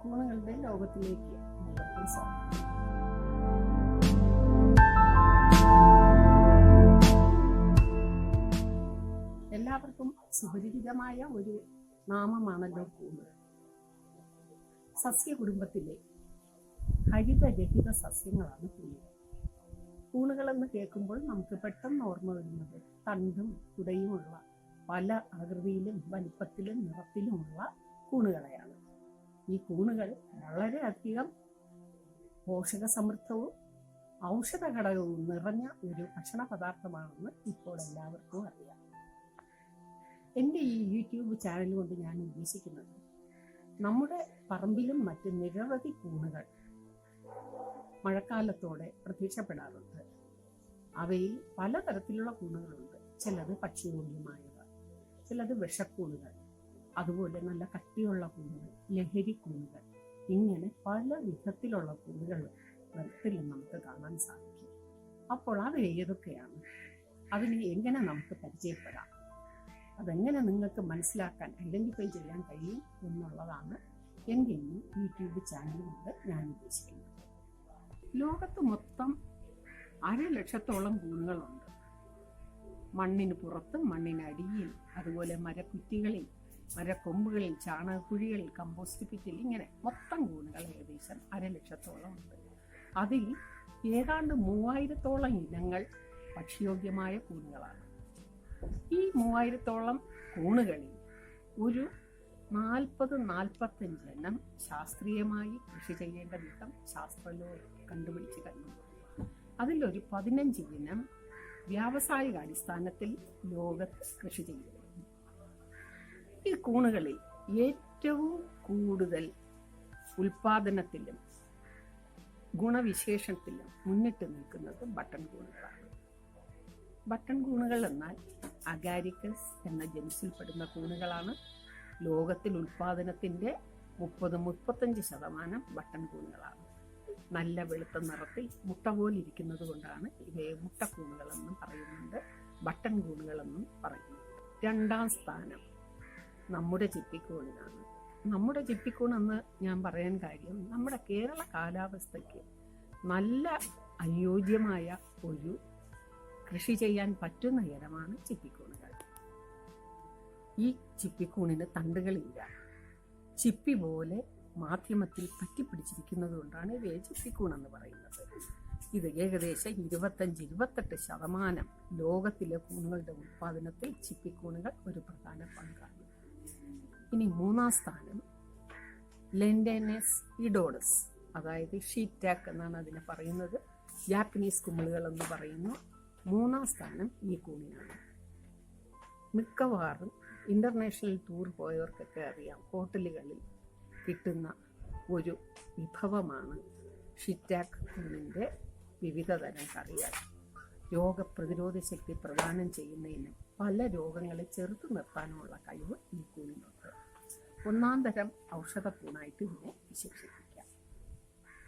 കൂണുകളുടെ ലോകത്തിലേക്ക് എല്ലാവർക്കും സ്വാഗതം. എല്ലാവർക്കും സുപരിചിതമായ ഒരു നാമമാണല്ലോ കൂണ്. സസ്യകുടുംബത്തിലെ ഹരിതരഹിത സസ്യങ്ങളാണ് കൂണുകൾ. കൂണുകളെന്ന് കേൾക്കുമ്പോൾ നമുക്ക് പെട്ടെന്ന് ഓർമ്മ വരുന്നത് തണ്ടും കുടയുമുള്ള പല ആകൃതിയിലും വലിപ്പത്തിലും നിറത്തിലുമുള്ള കൂണുകളെയാണ്. ഈ കൂണുകൾ വളരെയധികം പോഷക സമൃദ്ധവും ഔഷധ ഘടകവും നിറഞ്ഞ ഒരു ഭക്ഷണ പദാർത്ഥമാണെന്ന് ഇപ്പോൾ എല്ലാവർക്കും അറിയാം. എൻ്റെ ഈ യൂട്യൂബ് ചാനൽ കൊണ്ട് ഞാൻ ഉദ്ദേശിക്കുന്നത് നമ്മുടെ പറമ്പിലും മറ്റ് നിരവധി കൂണുകൾ മഴക്കാലത്തോടെ പ്രത്യക്ഷപ്പെടാറുണ്ട്. അവയിൽ പലതരത്തിലുള്ള കൂണുകളുണ്ട്. ചിലത് ഭക്ഷ്യയോഗ്യമായവ, ചിലത് വിഷക്കൂണുകൾ, അതുപോലെ നല്ല കട്ടിയുള്ള കൂണുകൾ, ലഹരി കൂണുകൾ, ഇങ്ങനെ പല വിധത്തിലുള്ള കൂണുകൾ വനത്തിൽ നമുക്ക് കാണാൻ സാധിക്കും. അപ്പോൾ അത് ഏതൊക്കെയാണ്? അതിനെ എങ്ങനെ നമുക്ക് പരിചയപ്പെടാം? അതെങ്ങനെ നിങ്ങൾക്ക് മനസ്സിലാക്കാൻ ഐഡൻറ്റിഫൈ ചെയ്യാൻ കഴിയും എന്നുള്ളതാണ് എൻ്റെ ഈ യൂട്യൂബ് ചാനൽ കൊണ്ട് ഞാൻ ഉദ്ദേശിക്കുന്നത്. ലോകത്ത് മൊത്തം 1,00,000-ഓളം കൂണുകളുണ്ട്. മണ്ണിന് പുറത്തും മണ്ണിനടിയിൽ, അതുപോലെ മരക്കുറ്റികളിൽ, മരക്കൊമ്പുകളിൽ, ചാണകക്കുഴികളിൽ, കമ്പോസ്റ്റ് പിറ്റിൽ, ഇങ്ങനെ മൊത്തം കൂണുകൾ ഏകദേശം 1,00,000-ഓളം ഉണ്ട്. അതിൽ ഏതാണ്ട് 3,000-ഓളം ഇനങ്ങൾ ഭക്ഷ്യയോഗ്യമായ കൂണുകളാണ്. ഈ 3,000-ഓളം കൂണുകളിൽ ഒരു 40-45 എണ്ണം ശാസ്ത്രീയമായി കൃഷി ചെയ്യേണ്ട വിധം ശാസ്ത്രലോകം കണ്ടുപിടിച്ച് കഴിഞ്ഞു. അതിലൊരു 15 ഇനം വ്യാവസായിക അടിസ്ഥാനത്തിൽ ലോകത്ത് കൃഷി ചെയ്തു. ഈ കൂണുകളിൽ ഏറ്റവും കൂടുതൽ ഉൽപാദനത്തിലും ഗുണവിശേഷത്തിലും മുന്നിട്ട് നിൽക്കുന്നത് ബട്ടൺ കൂണുകളാണ്. ബട്ടൺ കൂണുകൾ എന്നാൽ അഗാരിക്കസ് എന്ന ജനുസിൽപ്പെടുന്ന കൂണുകളാണ്. ലോകത്തിൽ ഉൽപാദനത്തിൻ്റെ 30-35% ബട്ടൺ കൂണുകളാണ്. നല്ല വെളുത്ത നിറത്തിൽ മുട്ട പോലിരിക്കുന്നത് കൊണ്ടാണ് ഇവയെ മുട്ടക്കൂണുകളെന്നും പറയുന്നുണ്ട്, ബട്ടൺ കൂണുകളെന്നും പറയുന്നു. 2ാം സ്ഥാനം നമ്മുടെ ചിപ്പിക്കൂണിനാണ്. നമ്മുടെ ചിപ്പിക്കൂണെന്ന് ഞാൻ പറയാൻ കാര്യം, നമ്മുടെ കേരള കാലാവസ്ഥയ്ക്ക് നല്ല അനുയോജ്യമായ ഒരു കൃഷി ചെയ്യാൻ പറ്റുന്ന ഇനമാണ് ചിപ്പിക്കൂണുകൾ. ഈ ചിപ്പിക്കൂണിന് തണ്ടുകളില്ല. ചിപ്പി പോലെ മാധ്യമത്തിൽ പറ്റിപ്പിടിച്ചിരിക്കുന്നത് കൊണ്ടാണ് ഇവയെ ചിപ്പിക്കൂണെന്ന് പറയുന്നത്. ഇത് ഏകദേശം 25-28% ലോകത്തിലെ കൂണുകളുടെ ഉൽപ്പാദനത്തിൽ ചിപ്പിക്കൂണുകൾ ഒരു പ്രധാന പങ്കാണ്. ഇനി 3ാം സ്ഥാനം ലെൻഡനസ് ഇഡോഡസ്, അതായത് ഷീറ്റാക്ക് എന്നാണ് അതിനെ പറയുന്നത്. ജാപ്പനീസ് കുമിളുകൾ എന്ന് പറയുന്നു. 3ാം സ്ഥാനം ഈ കൂണിനാണ്. മിക്കവാറും ഇന്റർനാഷണൽ ടൂർ പോയവർക്കൊക്കെ അറിയാം, ഹോട്ടലുകളിൽ കിട്ടുന്ന ഒരു വിഭവമാണ് ഷിറ്റാക്ക് കൂണിൻ്റെ വിവിധ തരം കറികൾ. രോഗപ്രതിരോധ ശക്തി പ്രദാനം ചെയ്യുന്നതിനും പല രോഗങ്ങളെ ചെറുത്തു നിർത്താനുമുള്ള കഴിവ് ഈ കൂണിനുണ്ട്. 1ാം തരം ഔഷധ കൂണായിട്ട് ഇതിനെ വിശേഷിപ്പിക്കാം.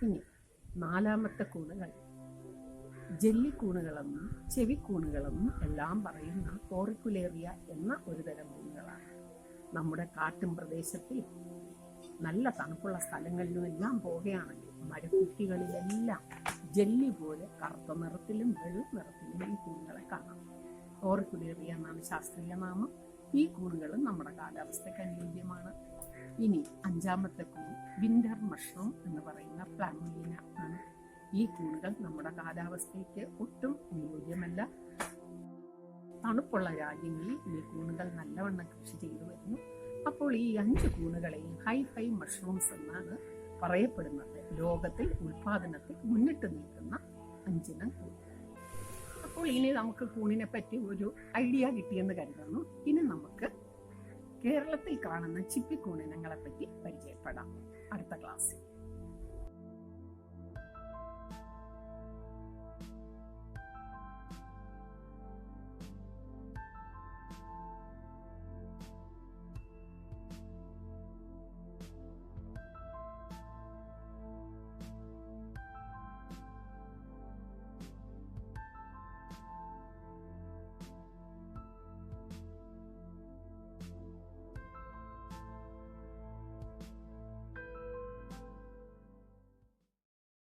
ഇനി 4ാമത്തെ കൂണുകൾ ജെല്ലിക്കൂണുകളെന്നും ചെവിക്കൂണുകളെന്നും എല്ലാം പറയുന്ന കോറിക്കുലേറിയ എന്ന ഒരു തരം കൂണുകളാണ്. നമ്മുടെ കാട്ടും പ്രദേശത്തിൽ നല്ല തണുപ്പുള്ള സ്ഥലങ്ങളിലുമെല്ലാം പോകുകയാണെങ്കിൽ മരക്കുറ്റികളിലെല്ലാം ജെല്ലി പോലെ കറുത്ത നിറത്തിലും വെള്ള നിറത്തിലും ഈ കൂണുകളെ കാണാം. കോറിക്കുലേറിയ എന്നാണ് ശാസ്ത്രീയ നാമം. ഈ കൂണുകളും നമ്മുടെ കാലാവസ്ഥയ്ക്ക് അനുയോജ്യമാണ്. ഇനി 5ാമത്തെ കൂൺ വിന്റർ മഷ്റൂം എന്ന് പറയുന്ന പ്ലാമുലിന ആണ്. ഈ കൂണുകൾ നമ്മുടെ കാലാവസ്ഥയ്ക്ക് ഒട്ടും അനുയോജ്യമല്ല. തണുപ്പുള്ള രാജ്യങ്ങളിൽ ഈ കൂണുകൾ നല്ലവണ്ണം കൃഷി ചെയ്തു വരുന്നു. അപ്പോൾ ഈ 5 കൂണുകളെയും ഹൈ മഷ്റൂംസ് എന്നാണ് പറയപ്പെടുന്നത്. ലോകത്തിൽ ഉൽപാദനത്തിൽ മുന്നിട്ട് നിൽക്കുന്ന 5 ഇനം കൂണുകൾ. അപ്പോൾ ഇനി നമുക്ക് കൂണിനെ പറ്റി ഒരു ഐഡിയ കിട്ടിയെന്ന് കരുതുന്നു. ഇനി നമുക്ക് കേരളത്തിൽ കാണുന്ന ചിപ്പിക്കൂണിനങ്ങളെ പറ്റി പരിചയപ്പെടാം അടുത്ത ക്ലാസ്സിൽ.